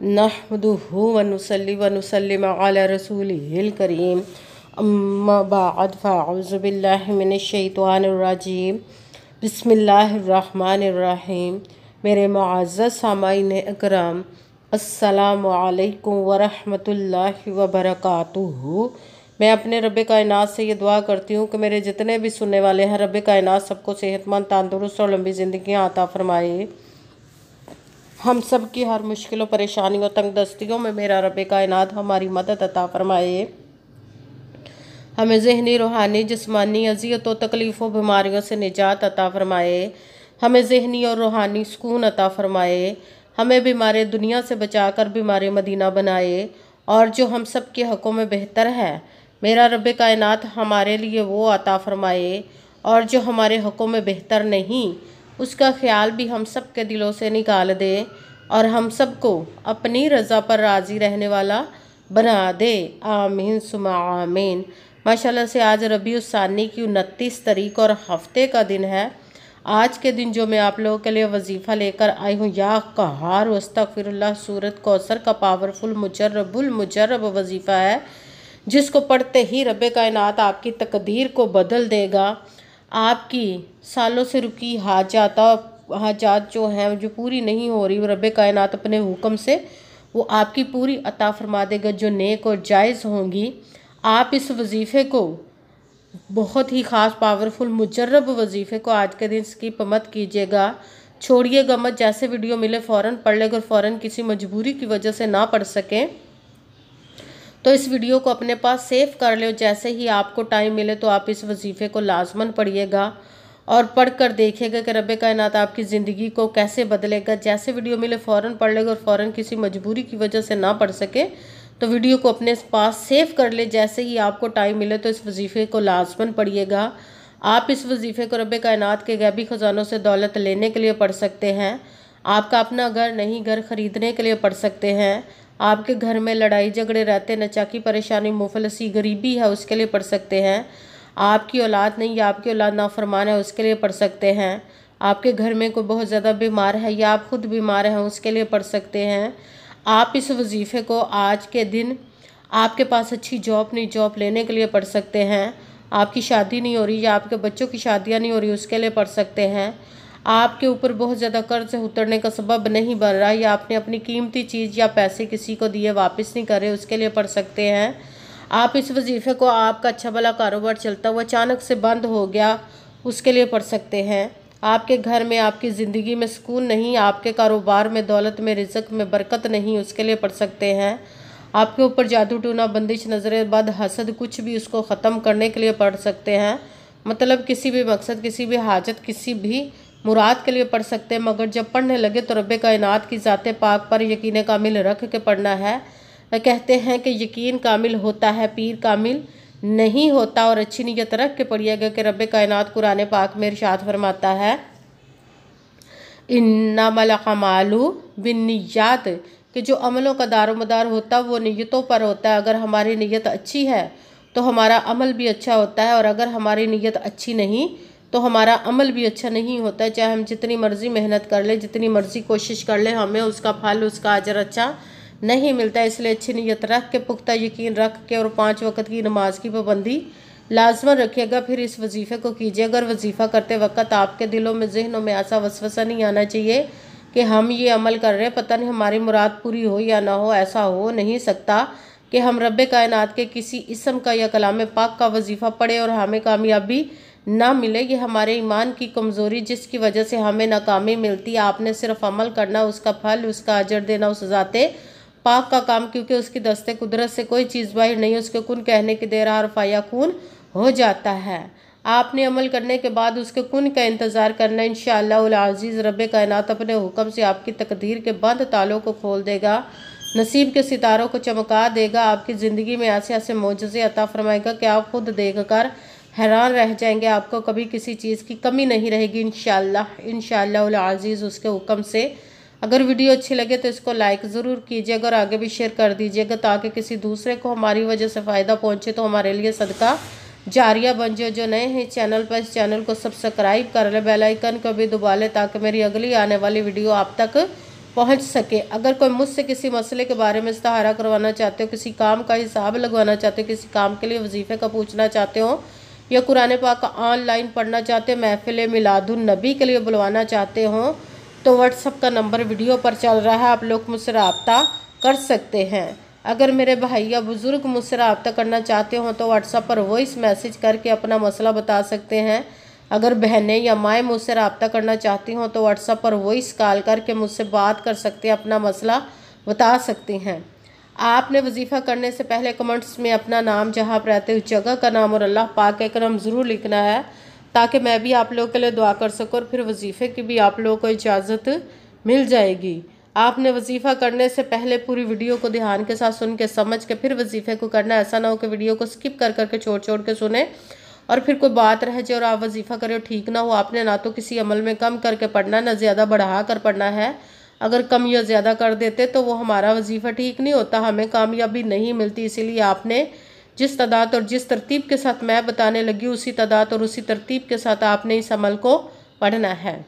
नहमदुहु व नुसल्ली व नुसल्लिम अला रसूलिहिल करीम अम्मा बाद फ़अऊज़ु बिल्लाहि मिनश शैतानिर रजीम बिस्मिल्लाहिर रहमानिर रहीम। मेरे मुअज़्ज़ज़ सामाईन इकराम, अस्सलामु अलैकुम व रहमतुल्लाहि व बरकातुहू। मैं अपने रब कायनात से ये दुआ करती हूँ कि मेरे जितने भी सुनने वाले हैं, रब कायनात सबको सेहतमंद, तंदुरुस्त और लंबी ज़िंदगियाँ अता फ़रमाए। हम सब की हर मुश्किलों, परेशानियों, तंगदस्तियों में मेरा रब कायनात हमारी मदद अता फ़रमाए। हमें ज़हनी, रूहानी, जिस्मानी अज़ियतों, तकलीफ़ों, बीमारियों से निजात अता फ़रमाए। हमें ज़हनी और रूहानी सुकून अता फ़रमाए। हमें बीमार दुनिया से बचाकर बीमार मदीना बनाए। और जो हम सब के हक़ों में बेहतर है, मेरा रब कायनात हमारे लिए वो अता फ़रमाए। और जो हमारे हक़ों में बेहतर नहीं, उसका ख्याल भी हम सब के दिलों से निकाल दे और हम सबको अपनी रज़ा पर राज़ी रहने वाला बना दे। आमीन सुमा आमीन। माशाल्लाह से आज रबीउस सानी की 29 तारीख और हफ्ते का दिन है। आज के दिन जो मैं आप लोगों के लिए वजीफ़ा लेकर आई हूँ, या कहार वस्तगफिरुल्लाह सूरत कौसर का पावरफुल मुजर्रब वजीफ़ा है, जिसको पढ़ते ही रब कायनात आपकी तकदीर को बदल देगा। आपकी सालों से रुकी हाजात जो हैं, जो पूरी नहीं हो रही, रब कायनात अपने हुक्म से वो आपकी पूरी अता फरमा देगा, जो नेक और जायज़ होंगी। आप इस वजीफ़े को, बहुत ही ख़ास पावरफुल मुजर्रब वजीफ़े को आज के दिन स्किप मत कीजिएगा, छोड़िएगा मत। जैसे वीडियो मिले फ़ौरन पढ़ लें। अगर फ़ौरन किसी मजबूरी की वजह से ना पढ़ सकें तो इस वीडियो को अपने पास सेव कर लो। जैसे ही आपको टाइम मिले तो आप इस वजीफ़े को लाजमन पढ़िएगा और पढ़ कर देखिएगा कि रब कायनात आपकी ज़िंदगी को कैसे बदलेगा। जैसे वीडियो मिले फ़ौरन पढ़ लेगा और फ़ौरन किसी मजबूरी की वजह से ना पढ़ सके तो वीडियो को अपने पास सेव कर ले। जैसे ही आपको टाइम मिले तो इस वजीफ़े को लाजमन पढ़िएगा। आप इस वजीफ़े को रब कायनात के गैबी ख़जानों से दौलत लेने के लिए पढ़ सकते हैं। आपका अपना घर नहीं, घर ख़रीदने के लिए पढ़ सकते हैं। आपके घर में लड़ाई झगड़े रहते, नचाकी परेशानी, मुफलसी, गरीबी है, उसके लिए पढ़ सकते हैं। आपकी औलाद नहीं या आपकी औलाद नाफरमान है, उसके लिए पढ़ सकते हैं। आपके घर में कोई बहुत ज़्यादा बीमार है या आप खुद बीमार हैं, उसके लिए पढ़ सकते हैं। आप इस वजीफ़े को आज के दिन, आपके पास अच्छी जॉब नहीं, जॉब लेने के लिए पढ़ सकते हैं। आपकी शादी नहीं हो रही या आपके बच्चों की शादियाँ नहीं हो रही, उसके लिए पढ़ सकते हैं। आपके ऊपर बहुत ज़्यादा कर्ज उतरने का सबब नहीं बन रहा या आपने अपनी कीमती चीज़ या पैसे किसी को दिए वापस नहीं कर रहे, उसके लिए पढ़ सकते हैं। आप इस वजीफ़े को, आपका अच्छा भला कारोबार चलता हुआ अचानक से बंद हो गया, उसके लिए पढ़ सकते हैं। आपके घर में, आपकी ज़िंदगी में सुकून नहीं, आपके कारोबार में, दौलत में, रिज़्क़ में बरकत नहीं, उसके लिए पढ़ सकते हैं। आपके ऊपर जादू टूना, बंदिश, नज़र बद, हसद, कुछ भी, उसको ख़त्म करने के लिए पढ़ सकते हैं। मतलब किसी भी मकसद, किसी भी हाजत, किसी भी मुराद के लिए पढ़ सकते हैं। मगर जब पढ़ने लगे तो रब कायनात की ज़ाते पाक पर यकीन कामिल रख के पढ़ना है। कहते हैं कि यकीन कामिल होता है, पीर कामिल नहीं होता। और अच्छी नीयत रख के पढ़िएगा कि रब कायनात कुरान पाक में इरशाद फरमाता है, इन्नमल अमालु बिन्नियात, कि जो अमलों का दारोमदार होता है वो नीयतों पर होता है। अगर हमारी नीयत अच्छी है तो हमारा अमल भी अच्छा होता है, और अगर हमारी नीयत अच्छी नहीं तो हमारा अमल भी अच्छा नहीं होता है। चाहे हम जितनी मर्ज़ी मेहनत कर ले, जितनी मर्ज़ी कोशिश कर ले, हमें उसका फल, उसका अजर अच्छा नहीं मिलता। इसलिए अच्छी नीयत रख के, पुख्ता यकीन रख के, और 5 वक्त की नमाज की पाबंदी लाजमन रखिएगा। फिर इस वजीफ़े को कीजिए। अगर वजीफ़ा करते वक्त आपके दिलों में, जहनों में ऐसा वसवसा नहीं आना चाहिए कि हम ये अमल कर रहे हैं, पता नहीं हमारी मुराद पूरी हो या ना हो। ऐसा हो नहीं सकता कि हम रब कायनात के किसी इसम का या कलाम पाक का वजीफ़ा पढ़े और हमें कामयाबी ना मिले। ये हमारे ईमान की कमज़ोरी, जिसकी वजह से हमें नाकामी मिलती है। आपने सिर्फ अमल करना, उसका फल, उसका अजर देना उस ज़ाते पाक का काम, क्योंकि उसकी दस्ते कुदरत से कोई चीज़ बाहर नहीं, उसके कुन कहने की देर हर फाया खून हो जाता है। आपने अमल करने के बाद उसके कुन का इंतज़ार करना। इंशाअल्लाह अज़ीज़ रब कायनात अपने हुक्म से आपकी तकदीर के बंद तालों को खोल देगा, नसीब के सितारों को चमका देगा। आपकी ज़िंदगी में ऐसे ऐसे मोजज़े अता फरमाएगा कि आप खुद देख कर हैरान रह जाएंगे। आपको कभी किसी चीज़ की कमी नहीं रहेगी इंशाअल्लाह अज़ीज़ उसके हुक्म से। अगर वीडियो अच्छी लगे तो इसको लाइक ज़रूर कीजिएगा और आगे भी शेयर कर दीजिएगा, ताकि किसी दूसरे को हमारी वजह से फ़ायदा पहुँचे तो हमारे लिए सदका जारिया बन जाए। जो नए हैं चैनल पर, इस चैनल को सब्सक्राइब कर ले, बेल आइकन को भी दबा ले, ताकि मेरी अगली आने वाली वीडियो आप तक पहुंच सके। अगर कोई मुझसे किसी मसले के बारे में इस्ताहारा करवाना चाहते हो, किसी काम का हिसाब लगवाना चाहते हो, किसी काम के लिए वजीफ़े का पूछना चाहते हो, या कुरान पाक का ऑनलाइन पढ़ना चाहते हो, महफिल मिलादुन नबी के लिए बुलवाना चाहते हो, तो व्हाट्सअप का नंबर वीडियो पर चल रहा है, आप लोग मुझसे रब्ता कर सकते हैं। अगर मेरे भाई या बुज़ुर्ग मुझसे रब्ता करना चाहते हो तो व्हाट्सअप पर वॉइस मैसेज करके अपना मसला बता सकते हैं। अगर बहनें या माएँ मुझसे रब्ता करना चाहती हों तो व्हाट्सएप पर वॉइस कॉल करके मुझसे बात कर सकते हैं, अपना मसला बता सकती हैं। आपने वजीफ़ा करने से पहले कमेंट्स में अपना नाम, जहाँ आप रहते हो जगह का नाम और अल्लाह पाक का करम ज़रूर लिखना है, ताकि मैं भी आप लोगों के लिए दुआ कर सकूँ और फिर वजीफ़े की भी आप लोगों को इजाज़त मिल जाएगी। आपने वजीफ़ा करने से पहले पूरी वीडियो को ध्यान के साथ सुन के समझ के फिर वजीफ़े को करना। ऐसा ना हो कि वीडियो को स्किप कर करके छोड़ के सुने और फिर कोई बात रह जाए और आप वजीफ़ा करें ठीक ना हो। आपने ना तो किसी अमल में कम करके पढ़ना, ना ज़्यादा बढ़ा कर पढ़ना है। अगर कम या ज़्यादा कर देते तो वो हमारा वजीफ़ा ठीक नहीं होता, हमें कामयाबी नहीं मिलती। इसीलिए आपने जिस तादाद और जिस तरतीब के साथ मैं बताने लगी, उसी तादाद और उसी तरतीब के साथ आपने इस अमल को पढ़ना है।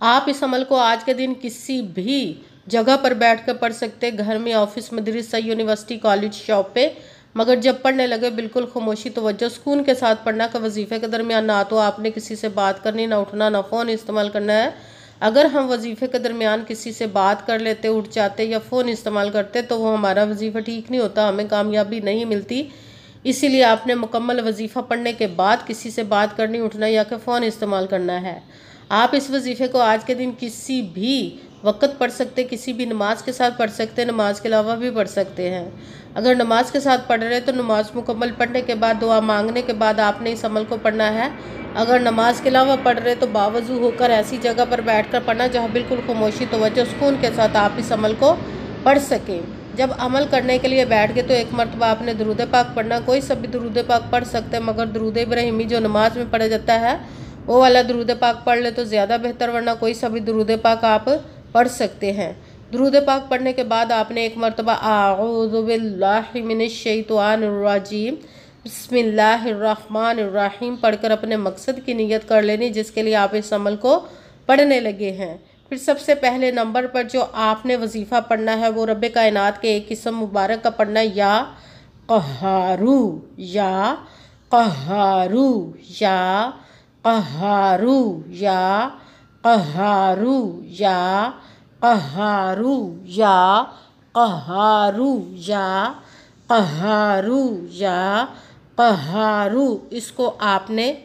आप इस अमल को आज के दिन किसी भी जगह पर बैठ कर पढ़ सकते, घर में, ऑफिस, मदरसा, यूनिवर्सिटी, कॉलेज, शॉप पे, मगर जब पढ़ने लगे बिल्कुल खामोशी, तवज्जो, सुकून के साथ पढ़ना। का वजीफ़े के दरमियान ना तो आपने किसी से बात करनी, ना उठना, ना फ़ोन इस्तेमाल करना है। अगर हम वजीफ़े के दरमियान किसी से बात कर लेते, उठ जाते या फ़ोन इस्तेमाल करते तो वो हमारा वजीफ़ा ठीक नहीं होता, हमें कामयाबी नहीं मिलती। इसीलिए आपने मुकम्मल वजीफ़ा पढ़ने के बाद किसी से बात करनी, उठना या कि फ़ोन इस्तेमाल करना है। आप इस वजीफ़े को आज के दिन किसी भी वक़्त पढ़ सकते, किसी भी नमाज के साथ पढ़ सकते, नमाज के अलावा भी पढ़ सकते हैं। अगर नमाज के साथ पढ़ रहे तो नमाज मुकम्मल पढ़ने के बाद, दुआ मांगने के बाद आपने इस अमल को पढ़ना है। अगर नमाज के अलावा पढ़ रहे तो बावजू होकर ऐसी जगह पर बैठ कर पढ़ना जहाँ बिल्कुल खामोशी, तवज्जो, सुकून के साथ आप इस अमल को पढ़ सकें। जब अमल करने के लिए बैठ गए तो एक मरतबा आपने दुरूद पाक पढ़ना। कोई सा भी दुरूद पाक पढ़ सकते हैं, मगर दुरूद इब्राहिमी जो नमाज में पढ़ा जाता है वो वाला दुरूद पाक पढ़ ले तो ज़्यादा बेहतर, वरना कोई सा भी दुरूद पाक आप पढ़ सकते हैं। दुरूद पाक पढ़ने के बाद आपने एक मरतबा आऊज़ु बिल्लाहि मिनश शैतानिर रजीम बिस्मिल्लाहिर रहमानिर रहीम पढ़कर अपने मकसद की नियत कर लेनी, जिसके लिए आप इस अमल को पढ़ने लगे हैं। फिर सबसे पहले नंबर पर जो आपने वजीफ़ा पढ़ना है वो रब्बे कायनात के एक किस्म मुबारक का पढ़ना, या क़हारू, या क़हारू, या क़हारू, या क़हारू, या क़हारू, या क़हारू, या क़हारू, या क़हारू। इसको आपने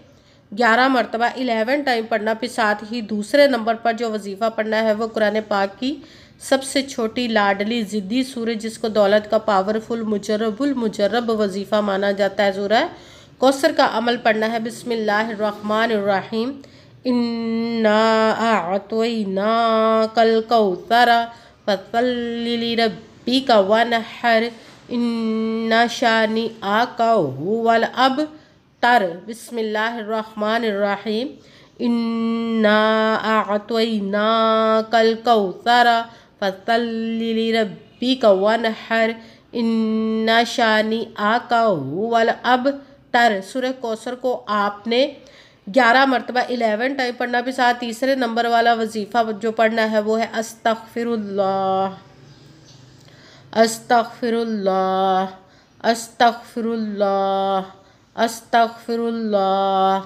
11 मरतबा 11 टाइम पढ़ना। फिर साथ ही दूसरे नंबर पर जो वजीफ़ा पढ़ना है वो कुरान पाक की सबसे छोटी लाडली ज़िद्दी सूरह, जिसको दौलत का पावरफुल मुजर्रब वजीफ़ा माना जाता है, सूरह कौसर का अमल पढ़ना है। बिस्मिल्लाहिर्रहमानिर्रहीम इन्ना अअतैनाकल कौसर फसल्लि लिरब्बिका वनहर इन्ना शानिअका हुवल अबतर। बिस्मिल्लाहिर्रहमानिर्रहीम इन्ना अअतैनाकल कौसर फसल्लि लिरब्बिका वनहर इन्ना शानिअका हुवल अबतर। सूरह कौसर को आपने 11 मरतबा 11 टाइम पढ़ना। भी साथ तीसरे नंबर वाला वजीफ़ा जो पढ़ना है वो है अस्तगफिरुल्लाह, अस्तगफिरुल्लाह, अस्तगफिरुल्लाह, अस्तगफिरुल्लाह,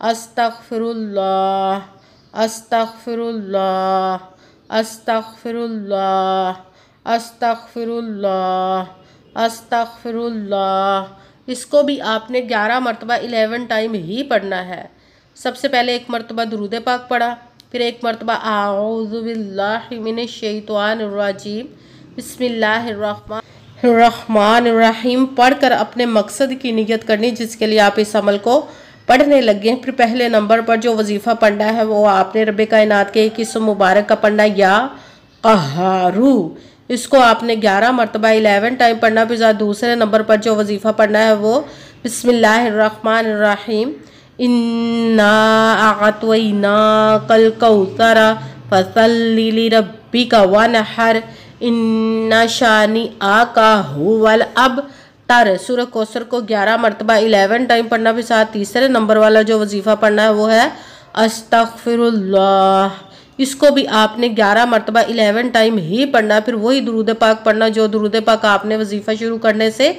अस्तगफिरुल्लाह, अस्तगफिरुल्लाह, अस्तगफिरुल्लाह, अस्तगफिरुल्लाह, अस्तगफिरुल्लाह। इसको भी आपने 11 मरतबा 11 टाइम ही पढ़ना है। सबसे पहले एक मरतबा दुरूद पाक पढ़ा, फिर एक मरतबा आऊज़ु बिल्लाहि मिनश शैतानिर रजीम बिस्मिल्लाहिर्रहमानिर्रहीम पढ़कर अपने मकसद की नियत करनी, जिसके लिए आप इस अमल को पढ़ने लगे। फिर पहले नंबर पर जो वजीफ़ा पढ़ना है वो आपने रब्बे कायनात के एक किस्म मुबारक का पढ़ना, या क़हारू। इसको आपने 11 मरतबा 11 टाइम पढ़ना। फिर दूसरे नंबर पर जो वजीफ़ा पढ़ना है वो बिस्मिल्लाहिर्रहमानिर्रहीम इन्ना अअतैनाकल कौसर फसल्लि लिरब्बिका वनहर इन्ना शानिअका हुवल अबतर। सूरह कौसर को 11 मरतबा 11 टाइम पढ़ना। भी साथ तीसरे नंबर वाला जो वजीफ़ा पढ़ना है वो है अस्तगफिरुल्लाह इसको भी आपने 11 मरतबा 11 टाइम ही पढ़ना। फिर वही दुरूद पाक पढ़ना जो दुरूद पाक आपने वजीफ़ा शुरू करने से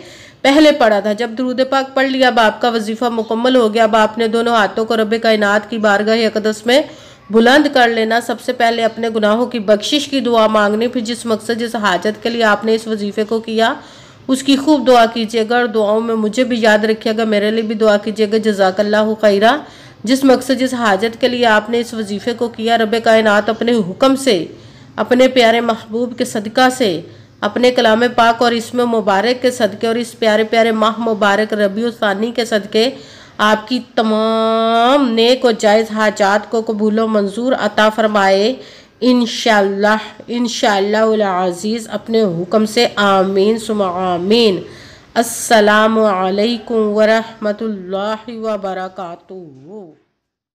पहले पढ़ा था। जब दुरूद पाक पढ़ लिया, अब आपका वजीफ़ा मुकम्मल हो गया। अब आपने दोनों हाथों को रब कायनात की बारगाह अक़दस में बुलंद कर लेना। सबसे पहले अपने गुनाहों की बख्शिश की दुआ मांगनी। फिर जिस मकसद जिस हाजत के लिए आपने इस वजीफ़े को किया उसकी खूब दुआ कीजिएगा और दुआओं में मुझे भी याद रखिएगा, मेरे लिए भी दुआ कीजिएगा। जज़ाकल्लाहु खैरा। जिस मकसद जिस हाजत के लिए आपने इस वजीफ़े को किया, रब कायनात अपने हुक्म से, अपने प्यारे महबूब के सदका से, अपने कलाम पाक और इसमें मुबारक के सदके और इस प्यारे प्यारे माह मुबारक रबीउल सानी के सदके आपकी तमाम नेक और जायज़ हाजात को कबूल व मंजूर अता फरमाए इंशाअल्लाह, इंशाअल्लाहुल अज़ीज़ अपने हुक्म से। आमीन सुम्मा आमीन। अस्सलामु अलैकुम व रहमतुल्लाहि व बरकातुहू।